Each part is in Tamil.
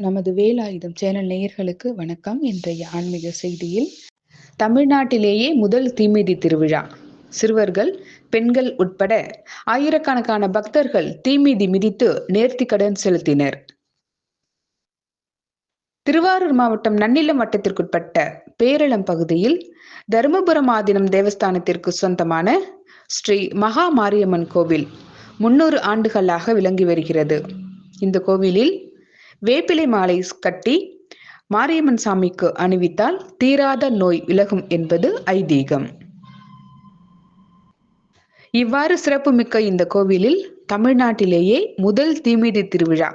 நமது வேலாயுதம் சேனல் நேயர்களுக்கு வணக்கம். இன்றைய ஆன்மீக செய்தியில் தமிழ்நாட்டிலேயே முதல் தீமிதி திருவிழா. சிறுவர்கள், பெண்கள் உட்பட ஆயிரக்கணக்கான பக்தர்கள் தீமிதி மிதித்து நேர்த்திக்கடன் செலுத்தினர். திருவாரூர் மாவட்டம் நன்னிலம் வட்டத்திற்குட்பட்ட பேரளம் பகுதியில் தருமபுரம் ஆதீனம் தேவஸ்தானத்திற்கு சொந்தமான ஸ்ரீ மகா மாரியம்மன் கோவில் 300 ஆண்டுகளாக விளங்கி வருகிறது. இந்த கோவிலில் வேப்பிலை மாலை கட்டி மாரியம்மன் சாமிக்கு அணிவித்தால் தீராத நோய் விலகும் என்பது ஐதீகம். இவ்வாறு சிறப்புமிக்க இந்த கோவிலில் தமிழ்நாட்டிலேயே முதல் தீமிதி திருவிழா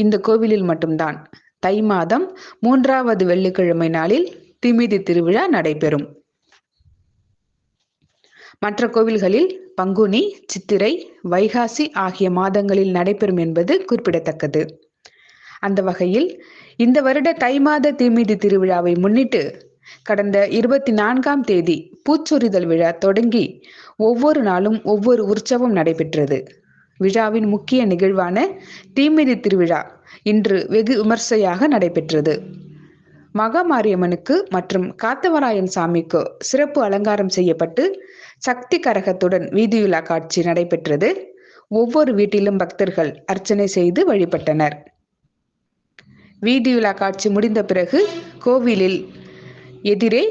இந்த கோவிலில் மட்டும்தான். தை மாதம் 3வது வெள்ளிக்கிழமை நாளில் தீமிதி திருவிழா நடைபெறும். மற்ற கோவில்களில் பங்குனி, சித்திரை, வைகாசி ஆகிய மாதங்களில் நடைபெறும் என்பது குறிப்பிடத்தக்கது. அந்த வகையில் இந்த வருட தை மாத தீமிதி திருவிழாவை முன்னிட்டு கடந்த 24ஆம் தேதி பூச்சொரிதல் விழா தொடங்கி ஒவ்வொரு நாளும் ஒவ்வொரு உற்சவம் நடைபெற்றது. விழாவின் முக்கிய நிகழ்வான தீமிதி திருவிழா இன்று வெகு விமர்சையாக நடைபெற்றது. மகா மாரியம்மனுக்கு மற்றும் காத்தவராயன் சாமிக்கு சிறப்பு அலங்காரம் செய்யப்பட்டு சக்தி கரகத்துடன் வீதியுலா காட்சி நடைபெற்றது. ஒவ்வொரு வீட்டிலும் பக்தர்கள் அர்ச்சனை செய்து வழிபட்டனர். வீதியுலா காட்சி முடிந்த பிறகு கோவிலில் எதிரே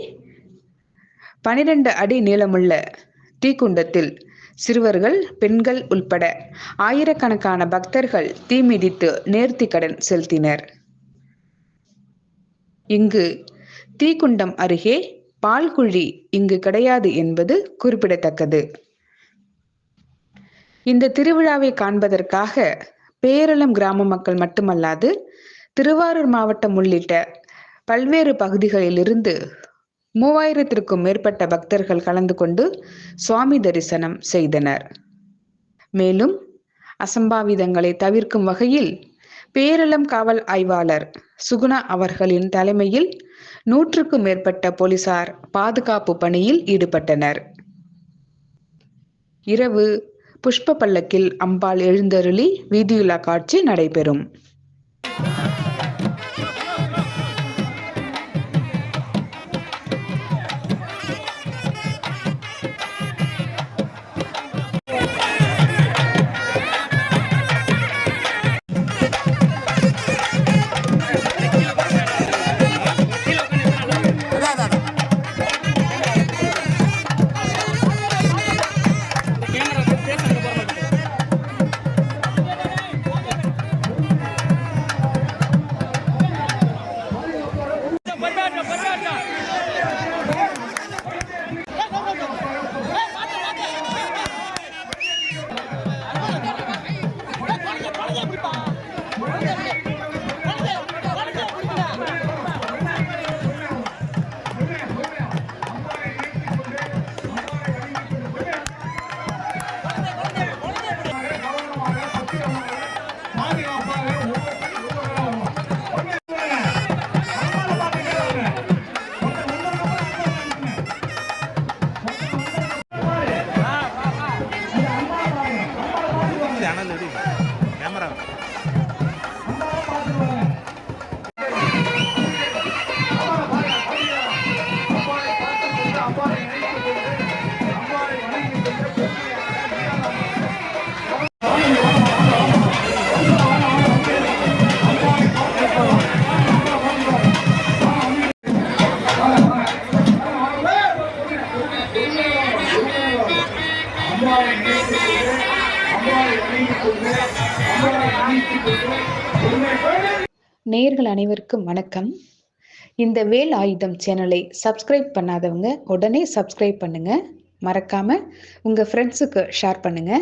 12 அடி நீளமுள்ள தீக்குண்டத்தில் சிறுவர்கள், பெண்கள் உள்பட ஆயிரக்கணக்கான பக்தர்கள் தீ மிதித்து நேர்த்திக்கடன் செலுத்தினர். இங்கு தீக்குண்டம் அருகே பால்குழி இங்கு கிடையாது என்பது குறிப்பிடத்தக்கது. இந்த திருவிழாவை காண்பதற்காக பேரளம் கிராம மக்கள் மட்டுமல்லாது திருவாரூர் மாவட்டம் உள்ளிட்ட பல்வேறு பகுதிகளிலிருந்து 3000த்திற்கும் மேற்பட்ட பக்தர்கள் கலந்து கொண்டு சுவாமி தரிசனம் செய்தனர். மேலும் அசம்பாவிதங்களை தவிர்க்கும் வகையில் பேரளம் காவல் ஆய்வாளர் சுகுணா அவர்களின் தலைமையில் 100க்கும் மேற்பட்ட போலீசார் பாதுகாப்பு பணியில் ஈடுபட்டனர். இரவு புஷ்ப பல்லக்கில் அம்பாள் எழுந்தருளி வீதியுலா காட்சி நடைபெறும். நேயர்கள் அனைவருக்கும் வணக்கம். இந்த வேல் ஆயுதம் சேனலை சப்ஸ்கிரைப் பண்ணாதவங்க உடனே சப்ஸ்கிரைப் பண்ணுங்க. மறக்காம உங்க ஃப்ரெண்ட்ஸுக்கு ஷேர் பண்ணுங்க.